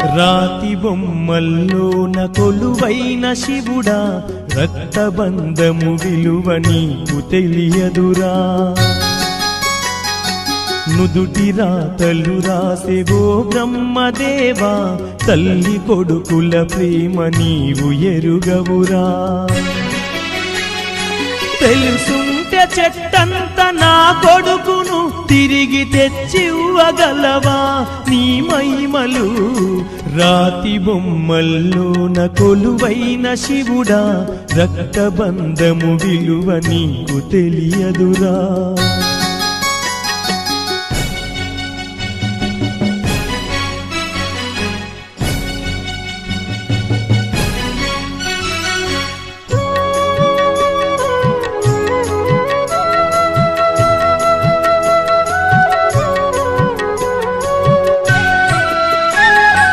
రాతి బొమ్మల్లోన కొలువైన శివుడా, రక్తబంధము విలువ నీకు తెలియదురా. నుదుటి రాతలు రాసెవో బ్రహ్మదేవా, తల్లి కొడుకుల ప్రేమ నీవు ఎరుగవురా. తెలుసుంటే చెట్టంత నా కొడుకును తిరిగి తెచ్చివ్వగలవా నీ మహిమలు. రాతి బొమ్మల్లోన కొలువైన శివుడా, రక్తబంధము విలువ నీకు తెలియదురా.